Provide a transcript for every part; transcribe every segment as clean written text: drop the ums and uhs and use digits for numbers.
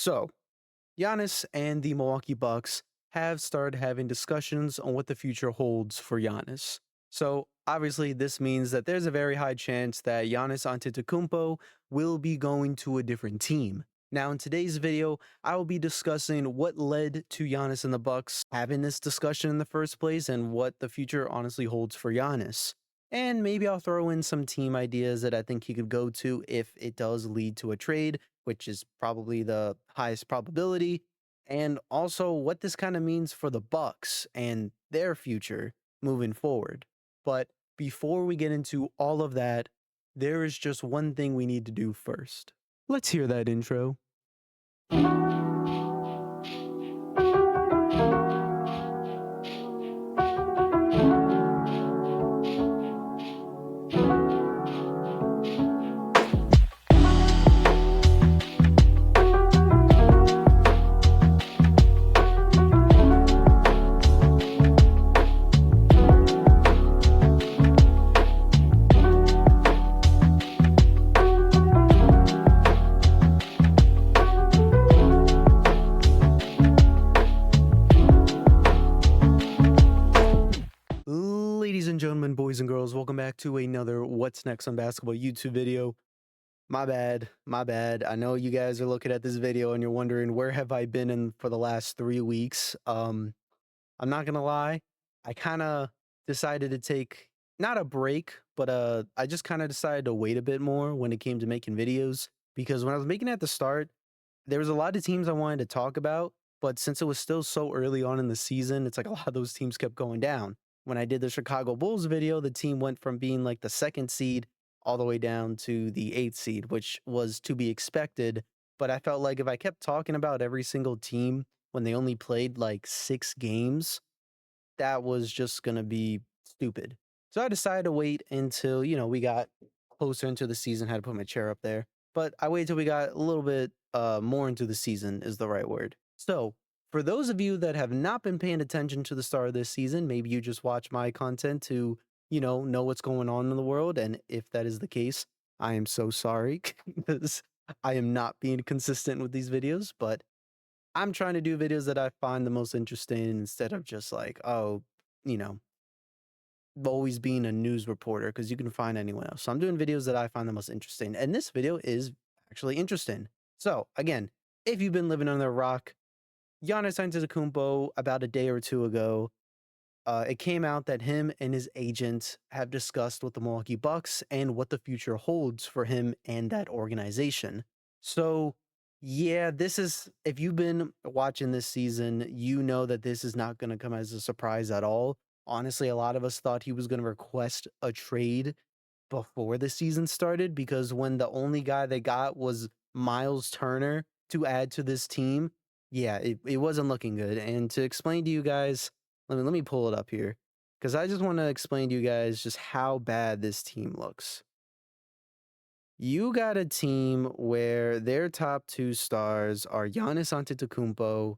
So, Giannis and the Milwaukee Bucks have started having discussions on what the future holds for Giannis. So, obviously, this means that there's a very high chance that Giannis Antetokounmpo will be going to a different team. Now, in today's video, I will be discussing what led to Giannis and the Bucks having this discussion in the first place and what the future honestly holds for Giannis. And maybe I'll throw in some team ideas that I think he could go to if it does lead to a trade, which is probably the highest probability, and also what this kind of means for the Bucks and their future moving forward. But before we get into all of that, there is just one thing we need to do first. Let's hear that intro. Ladies and gentlemen, boys and girls, welcome back to another What's Next on Basketball YouTube video. My bad, my bad. I know you guys are looking at this video and you're wondering where have I been in for the last 3 weeks. I'm not gonna lie, I kind of decided to take not a break, but I just kind of decided to wait a bit more when it came to making videos because when I was making it at the start, there was a lot of teams I wanted to talk about, but since it was still so early on in the season, it's like a lot of those teams kept going down. When I did the Chicago Bulls video, the team went from being like the second seed all the way down to the eighth seed, which was to be expected. But I felt like if I kept talking about every single team when they only played like 6 games, that was just gonna be stupid. So I decided to wait until, we got closer into the season, had to put my chair up there. But I waited till we got a little bit more into the season is the right word. So for those of you that have not been paying attention to the start of this season, maybe you just watch my content to, know what's going on in the world. And if that is the case, I am so sorry because I am not being consistent with these videos, but I'm trying to do videos that I find the most interesting instead of just like, oh, you know, always being a news reporter because you can find anyone else. So I'm doing videos that I find the most interesting. And this video is actually interesting. So again, if you've been living under a rock, Giannis Antetokounmpo about a day or two ago, it came out that him and his agent have discussed with the Milwaukee Bucks and what the future holds for him and that organization. So, yeah, this is, if you've been watching this season, you know that this is not going to come as a surprise at all. Honestly, a lot of us thought he was going to request a trade before the season started because when the only guy they got was Miles Turner to add to this team, yeah, it wasn't looking good. And to explain to you guys, let me pull it up here because I just want to explain to you guys just how bad this team looks. You got a team where their top two stars are Giannis Antetokounmpo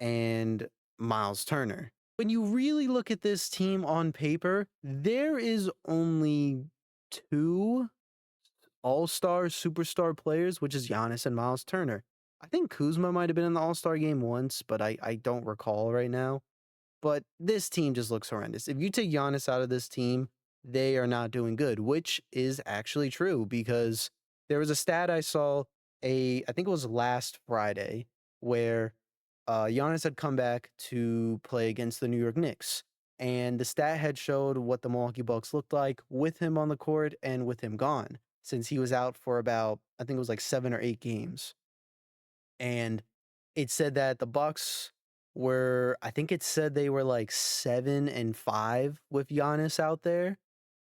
and Miles Turner. When you really look at this team on paper, there is only two all-star superstar players, which is Giannis and Miles Turner. I think Kuzma might have been in the All-Star game once, but I don't recall right now. But this team just looks horrendous. If you take Giannis out of this team, they are not doing good, which is actually true because there was a stat I saw I think it was last Friday, where Giannis had come back to play against the New York Knicks. And the stat had showed what the Milwaukee Bucks looked like with him on the court and with him gone, since he was out for about, I think it was like 7 or 8 games. And it said that the Bucks were, I think it said they were like 7-5 with Giannis out there,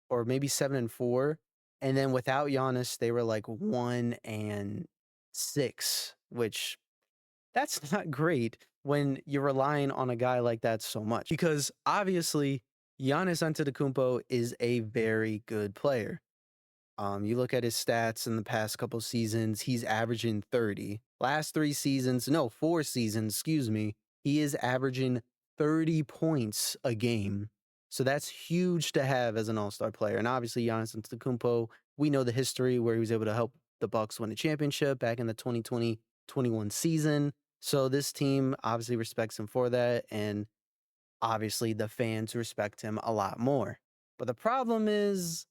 or maybe 7-4. And then without Giannis, they were like 1-6, which that's not great when you're relying on a guy like that so much. Because obviously, Giannis Antetokounmpo is a very good player. You look at his stats in the past couple seasons, he's averaging 30. Last 3 seasons, no, 4 seasons, excuse me, he is averaging 30 points a game. So that's huge to have as an all-star player. And obviously, Giannis Antetokounmpo, we know the history where he was able to help the Bucks win a championship back in the 2020 21 season. So this team obviously respects him for that. And obviously the fans respect him a lot more. But the problem is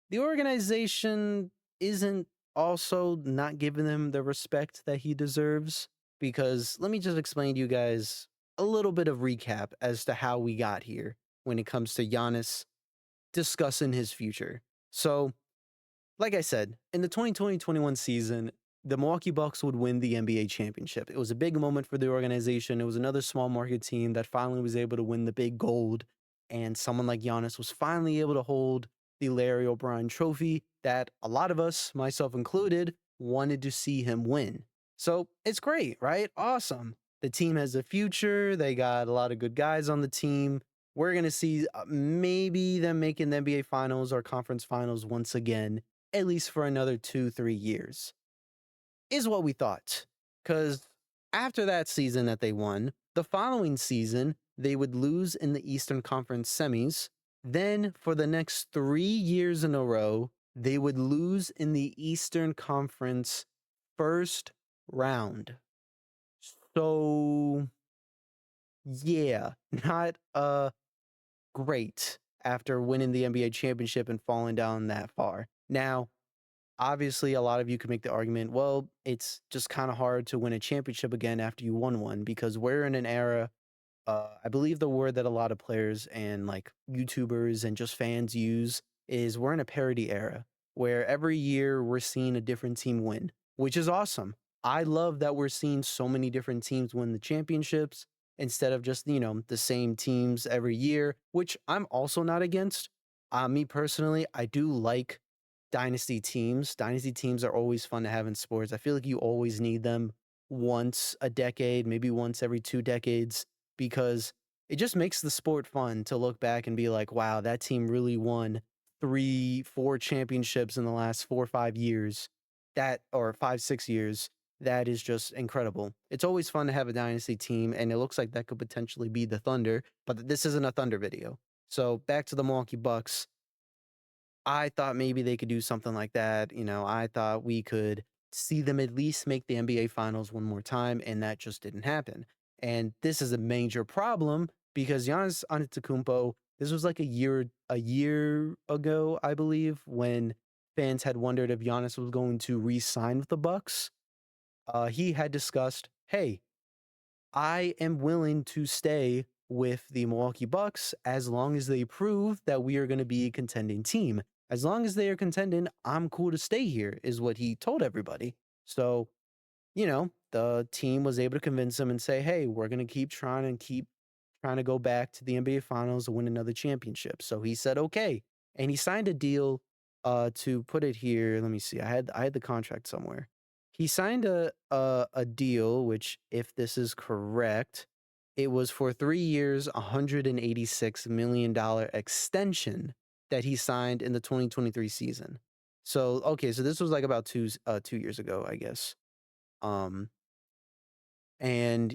the organization isn't also not giving him the respect that he deserves. Because let me just explain to you guys a little bit of recap as to how we got here when it comes to Giannis discussing his future. So, like I said, in the 2020-21 season, the Milwaukee Bucks would win the NBA championship. It was a big moment for the organization. It was another small market team that finally was able to win the big gold. And someone like Giannis was finally able to hold the Larry O'Brien trophy that a lot of us, myself included, wanted to see him win. So it's great, right? Awesome. The team has a future. They got a lot of good guys on the team. We're going to see maybe them making the NBA finals or conference finals once again, at least for another 2-3 years, is what we thought. Because after that season that they won, the following season, they would lose in the Eastern Conference semis. Then, for the next 3 years in a row, they would lose in the Eastern Conference first round. So, yeah, not great after winning the NBA championship and falling down that far. Now, obviously, a lot of you could make the argument, well, it's just kind of hard to win a championship again after you won one because we're in an era. I believe the word that a lot of players and like YouTubers and just fans use is we're in a parity era where every year we're seeing a different team win, which is awesome. I love that we're seeing so many different teams win the championships instead of just, the same teams every year, which I'm also not against. Me personally, I do like dynasty teams. Dynasty teams are always fun to have in sports. I feel like you always need them once a decade, maybe once every 2 decades, because it just makes the sport fun to look back and be like, wow, that team really won 3, 4 championships in the last 4 or 5 years. That, or 5, 6 years. That is just incredible. It's always fun to have a dynasty team, and it looks like that could potentially be the Thunder, but this isn't a Thunder video. So back to the Milwaukee Bucks. I thought maybe they could do something like that. I thought we could see them at least make the NBA finals one more time, and that just didn't happen. And this is a major problem because Giannis Antetokounmpo, this was like a year ago, I believe, when fans had wondered if Giannis was going to re-sign with the Bucks. He had discussed, hey, I am willing to stay with the Milwaukee Bucks as long as they prove that we are going to be a contending team. As long as they are contending, I'm cool to stay here, is what he told everybody. So, the team was able to convince him and say, hey, we're going to keep trying to go back to the NBA Finals and win another championship. So he said, okay. And he signed a deal to put it here. Let me see. I had the contract somewhere. He signed a deal, which, if this is correct, it was for 3 years, $186 million extension that he signed in the 2023 season. So okay, so this was like about 2 years ago, I guess. Um, and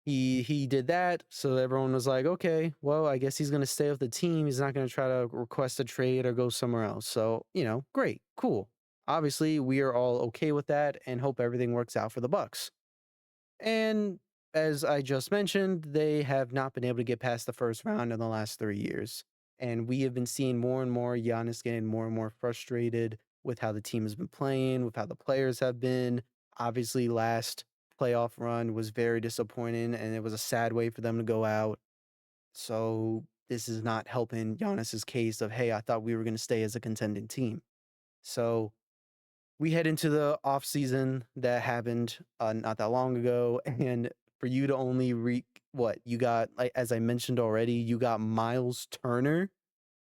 he did that, so everyone was like, okay, well, I guess he's gonna stay with the team. He's not gonna try to request a trade or go somewhere else. So great, cool. Obviously, we are all okay with that and hope everything works out for the Bucks. And as I just mentioned, they have not been able to get past the first round in the last 3 years. And we have been seeing more and more Giannis getting more and more frustrated with how the team has been playing, with how the players have been. Obviously, last playoff run was very disappointing, and it was a sad way for them to go out. So this is not helping Giannis's case of, hey, I thought we were going to stay as a contending team. So we head into the off season that happened not that long ago, and for you to only what you got, like as I mentioned already, you got Miles Turner.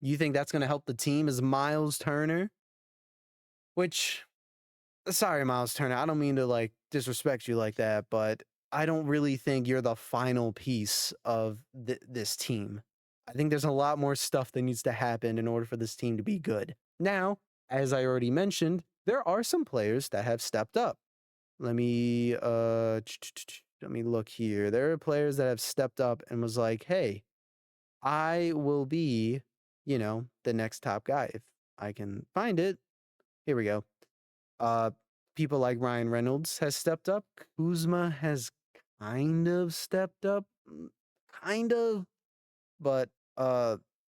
You think that's going to help the team as Miles Turner? Which, sorry, Miles Turner, I don't mean to like disrespect you like that, but I don't really think you're the final piece of this team. I think there's a lot more stuff that needs to happen in order for this team to be good. Now, as I already mentioned, there are some players that have stepped up. Let me let me look here. There are players that have stepped up and was like, "Hey, I will be, the next top guy if I can find it." Here we go. Uh People like Ryan Reynolds has stepped up. Kuzma has kind of stepped up, kind of, but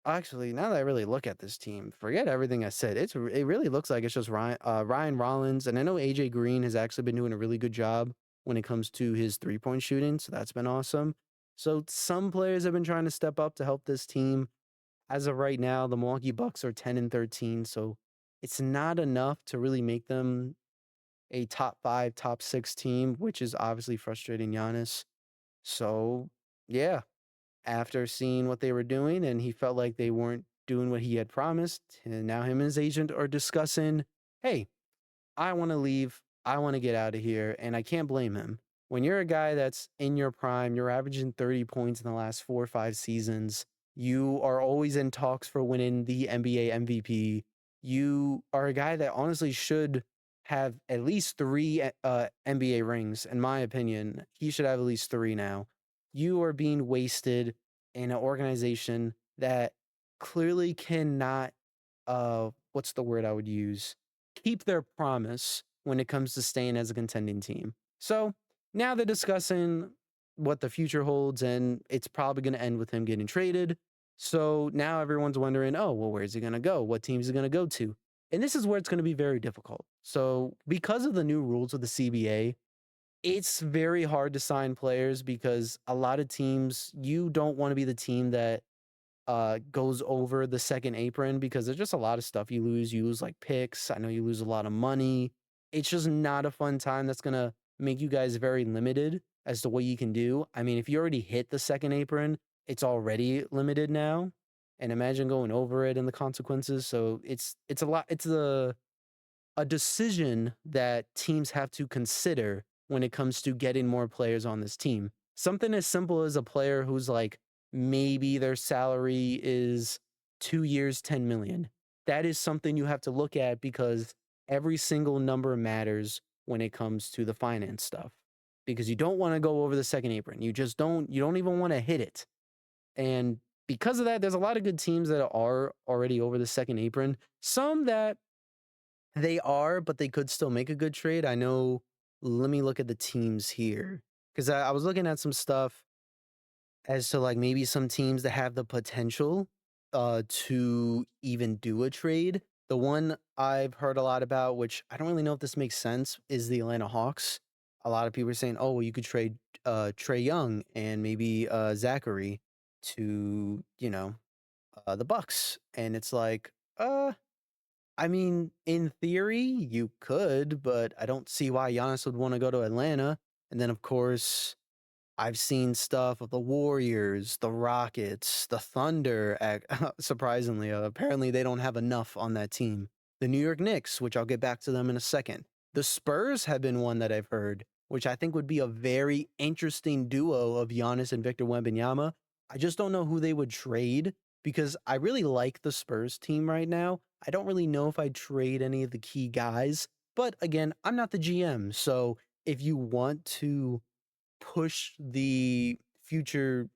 actually, now that I really look at this team, forget everything I said. It really looks like it's just Ryan Rollins, and I know AJ Green has actually been doing a really good job when it comes to his 3-point shooting, so that's been awesome. So some players have been trying to step up to help this team. As of right now, the Milwaukee Bucks are 10-13, so it's not enough to really make them a top 5, top 6 team, which is obviously frustrating Giannis. So, yeah, after seeing what they were doing and he felt like they weren't doing what he had promised, and now him and his agent are discussing, hey, I want to leave. I want to get out of here. And I can't blame him. When you're a guy that's in your prime, you're averaging 30 points in the last 4 or 5 seasons. You are always in talks for winning the NBA MVP. You are a guy that honestly should have at least three NBA rings, in my opinion. He should have at least three now. You are being wasted in an organization that clearly cannot, what's the word I would use? Keep their promise when it comes to staying as a contending team. So now they're discussing what the future holds, and it's probably going to end with him getting traded. So now everyone's wondering, oh, well, where's he going to go? What team is he going to go to? And this is where it's going to be very difficult. So, because of the new rules of the CBA, it's very hard to sign players because a lot of teams, you don't want to be the team that goes over the second apron because there's just a lot of stuff you lose. You lose like picks. I know you lose a lot of money. It's just not a fun time. That's gonna make you guys very limited as to what you can do. I mean, if you already hit the second apron, it's already limited now. And imagine going over it and the consequences. So it's a lot. It's a decision that teams have to consider when it comes to getting more players on this team. Something as simple as a player who's like maybe their salary is 2 years 10 million. That is something you have to look at because every single number matters when it comes to the finance stuff. Because you don't want to go over the second apron. You don't even want to hit it. And because of that, there's a lot of good teams that are already over the second apron. Some that they are, but they could still make a good trade. I know. Let me look at the teams here because I was looking at some stuff as to like maybe some teams that have the potential to even do a trade. The one I've heard a lot about, which I don't really know if this makes sense, is the Atlanta Hawks. A lot of people are saying, "Oh, well, you could trade Trey Young and maybe Zachary to the Bucks," and it's like, I mean, in theory, you could, but I don't see why Giannis would want to go to Atlanta. And then, of course, I've seen stuff of the Warriors, the Rockets, the Thunder. Surprisingly, apparently they don't have enough on that team. The New York Knicks, which I'll get back to them in a second. The Spurs have been one that I've heard, which I think would be a very interesting duo of Giannis and Victor Wembanyama. I just don't know who they would trade because I really like the Spurs team right now. I don't really know if I'd trade any of the key guys, but again, I'm not the GM. So if you want to push the future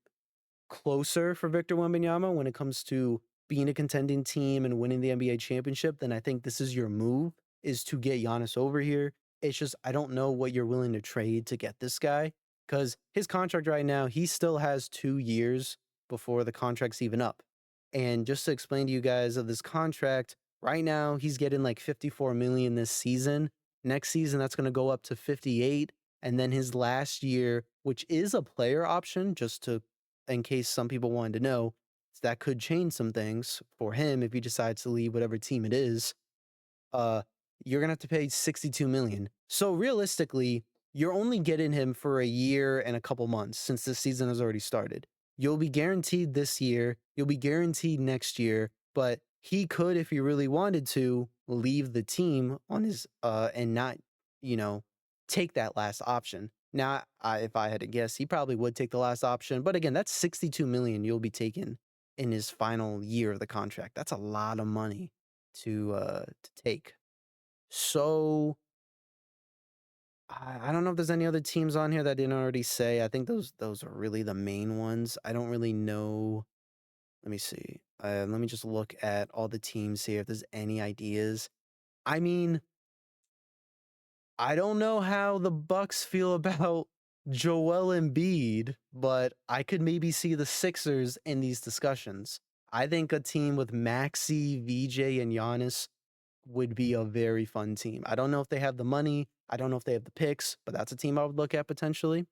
closer for Victor Wembanyama when it comes to being a contending team and winning the NBA championship, then I think this is your move is to get Giannis over here. It's just I don't know what you're willing to trade to get this guy because his contract right now, he still has 2 years before the contract's even up. And just to explain to you guys of this contract, right now he's getting like 54 million this season. Next season, that's going to go up to 58. And then his last year, which is a player option, just to in case some people wanted to know, that could change some things for him if he decides to leave whatever team it is. Uh, you're gonna have to pay 62 million. So realistically, you're only getting him for a year and a couple months since this season has already started. You'll be guaranteed this year. You'll be guaranteed next year. But he could, if he really wanted to, leave the team on his and not, you know, take that last option. Now, if I had to guess, he probably would take the last option. But again, that's 62 million you'll be taking in his final year of the contract. That's a lot of money to take. So I don't know if there's any other teams on here that I didn't already say. I think those are really the main ones. I don't really know. Let me see. Let me just look at all the teams here if there's any ideas. I mean, I don't know how the Bucks feel about Joel Embiid, but I could maybe see the Sixers in these discussions. I think a team with Maxi, VJ, and Giannis would be a very fun team. I don't know if they have the money. I don't know if they have the picks, but that's a team I would look at potentially.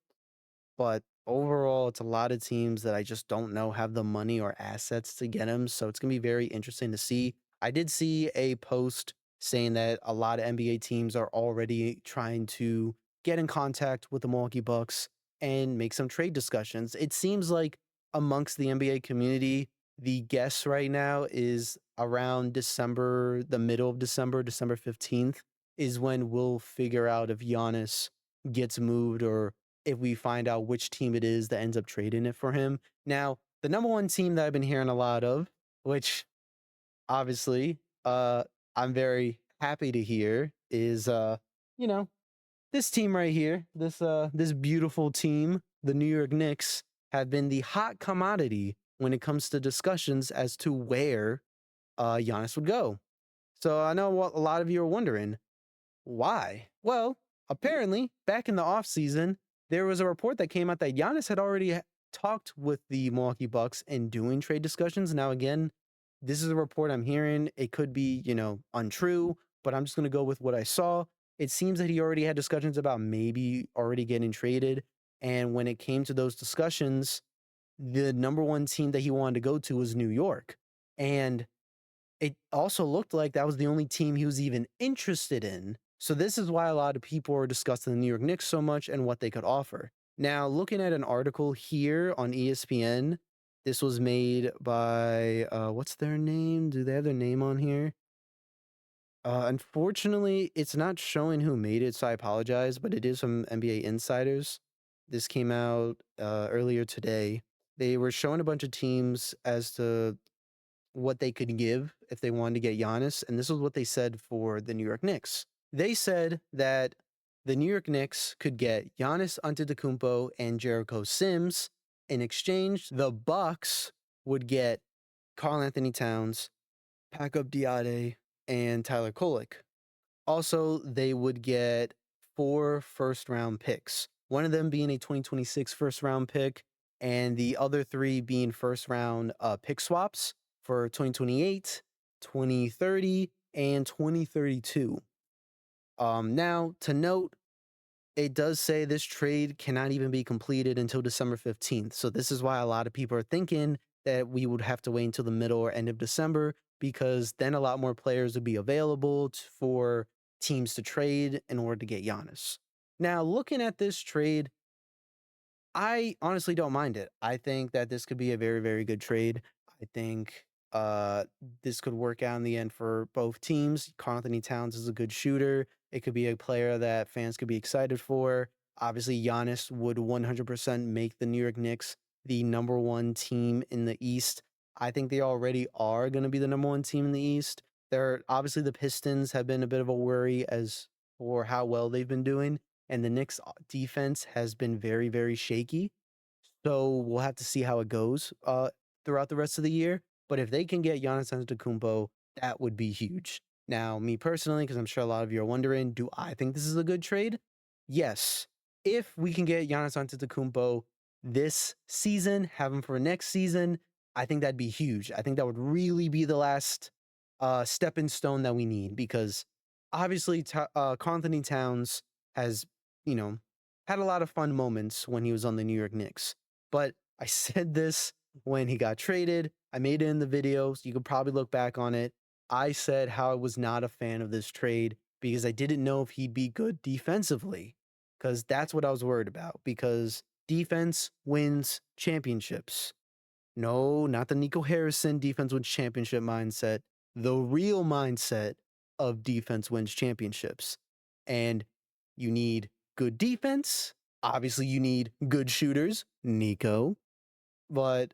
But overall, it's a lot of teams that I just don't know have the money or assets to get him. So it's going to be very interesting to see. I did see a post saying that a lot of NBA teams are already trying to get in contact with the Milwaukee Bucks and make some trade discussions. It seems like amongst the NBA community, the guess right now is around December, the middle of December, December 15th, is when we'll figure out if Giannis gets moved or if we find out which team it is that ends up trading it for him. Now, the number one team that I've been hearing a lot of, which obviously I'm very happy to hear, is you know, this team right here, this beautiful team, the New York Knicks, have been the hot commodity when it comes to discussions as to where Giannis would go. So I know what a lot of you are wondering. Why? Well, apparently, back in the offseason, there was a report that came out that Giannis had already talked with the Milwaukee Bucks and doing trade discussions. Now, again, this is a report I'm hearing. It could be, untrue, but I'm just going to go with what I saw. It seems that he already had discussions about maybe already getting traded. And when it came to those discussions, the number one team that he wanted to go to was New York. And it also looked like that was the only team he was even interested in. So this is why a lot of people are discussing the New York Knicks so much and what they could offer. Now, looking at an article here on ESPN, this was made by what's their name? Do they have their name on here? Unfortunately, it's not showing who made it, so I apologize, but it is from NBA Insiders. This came out earlier today. They were showing a bunch of teams as to what they could give if they wanted to get Giannis, and this is what they said for the New York Knicks. They said that the New York Knicks could get Giannis Antetokounmpo and Jericho Sims. In exchange, the Bucks would get Karl Anthony Towns, Paco Diade, and Tyler Kolek. Also, they would get 4 first round picks, one of them being a 2026 first round pick, and the other 3 being first round pick swaps for 2028, 2030, and 2032. Now, to note, it does say this trade cannot even be completed until December 15th. So, this is why a lot of people are thinking that we would have to wait until the middle or end of December because then a lot more players would be available for teams to trade in order to get Giannis. Now, looking at this trade, I honestly don't mind it. I think that this could be a very, very good trade. I think this could work out in the end for both teams. Karl Anthony Towns is a good shooter. It could be a player that fans could be excited for. Obviously, Giannis would 100% make the New York Knicks the number one team in the East. I think they already are going to be the number one team in the East. They're obviously the Pistons have been a bit of a worry as for how well they've been doing, and the Knicks defense has been very, very shaky. So we'll have to see how it goes throughout the rest of the year. But if they can get Giannis Antetokounmpo, that would be huge. Now, me personally, because I'm sure a lot of you are wondering, do I think this is a good trade? Yes. If we can get Giannis Antetokounmpo this season, have him for next season, I think that'd be huge. I think that would really be the last stepping stone that we need because obviously Karl Anthony Towns has, you know, had a lot of fun moments when he was on the New York Knicks. But I said this when he got traded. I made it in the video, so you could probably look back on it. I said how I was not a fan of this trade because I didn't know if he'd be good defensively. Because that's what I was worried about. Because defense wins championships. No, not the Nico Harrison defense wins championship mindset. The real mindset of defense wins championships. And you need good defense. Obviously, you need good shooters, Nico. But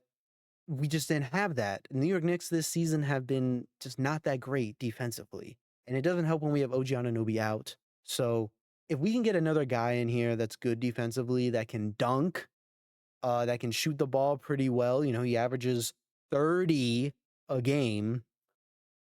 we just didn't have that. New York Knicks this season have been just not that great defensively. And it doesn't help when we have OG Anunoby out. So if we can get another guy in here that's good defensively, that can dunk, that can shoot the ball pretty well, he averages 30 a game,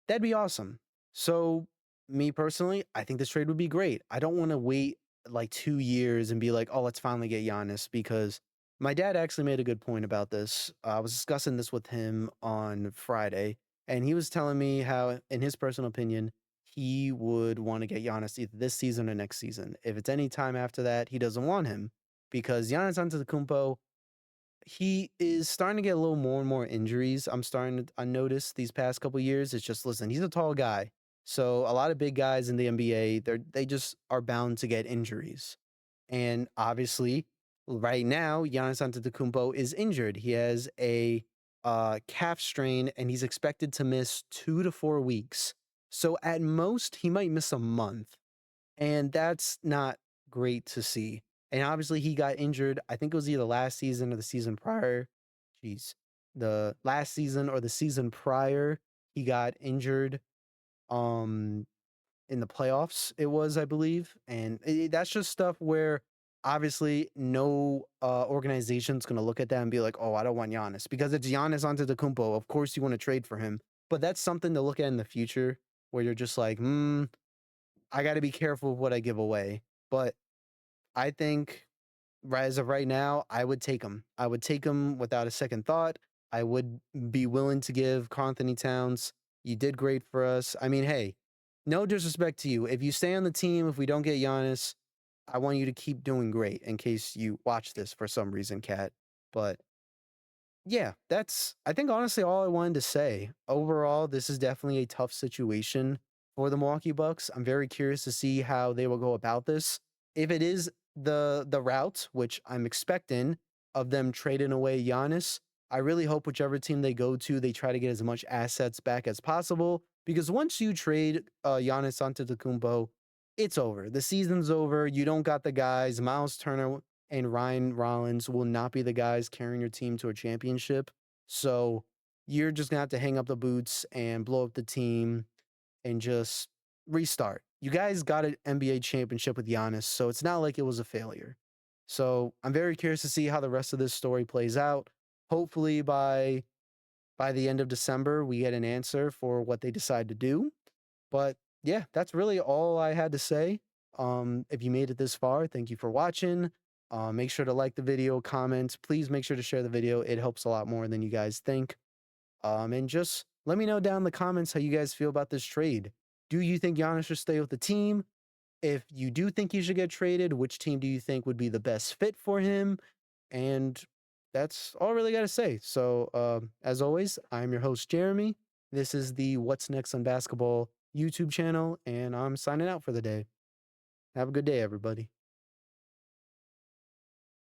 that'd be awesome. So me personally, I think this trade would be great. I don't want to wait like 2 years and be like, oh, let's finally get Giannis because my dad actually made a good point about this. I was discussing this with him on Friday, and he was telling me how, in his personal opinion, he would want to get Giannis either this season or next season. If it's any time after that, he doesn't want him because Giannis Antetokounmpo, he is starting to get a little more and more injuries. I'm starting to I notice these past couple years. It's just listen, he's a tall guy. So a lot of big guys in the NBA, they just are bound to get injuries. And obviously, right now, Giannis Antetokounmpo is injured. He has a calf strain and he's expected to miss 2 to 4 weeks. So at most, he might miss a month. And that's not great to see. And obviously, he got injured. I think it was either last season or the season prior. Jeez. The last season or the season prior, he got injured um in the playoffs, it was, I believe. And that's just stuff where obviously no organization's going to look at that and be like, oh, I don't want Giannis because it's Giannis Antetokounmpo. Of course, you want to trade for him. But that's something to look at in the future where you're just like, I got to be careful of what I give away. But I think as of right now, I would take him. I would take him without a second thought. I would be willing to give Karl Anthony Towns. You did great for us. I mean, hey, no disrespect to you. If you stay on the team, if we don't get Giannis, I want you to keep doing great in case you watch this for some reason, Cat. But yeah, that's I think honestly all I wanted to say. Overall, this is definitely a tough situation for the Milwaukee Bucks. I'm very curious to see how they will go about this. If it is the route, which I'm expecting of them trading away Giannis, I really hope whichever team they go to, they try to get as much assets back as possible. Because once you trade Giannis Antetokounmpo, it's over. The season's over. You don't got the guys. Miles Turner and Ryan Rollins will not be the guys carrying your team to a championship. So you're just gonna have to hang up the boots and blow up the team and just restart. You guys got an NBA championship with Giannis, so it's not like it was a failure. So I'm very curious to see how the rest of this story plays out. Hopefully by the end of December, we get an answer for what they decide to do. But yeah, that's really all I had to say. If you made it this far, thank you for watching. Make sure to like the video, comment. Please make sure to share the video. It helps a lot more than you guys think. And just let me know down in the comments how you guys feel about this trade. Do you think Giannis should stay with the team? If you do think he should get traded, which team do you think would be the best fit for him? And that's all I really got to say. So, as always, I'm your host, Jeremy. This is the What's Next on Basketball YouTube channel, and I'm signing out for the day. Have a good day, everybody.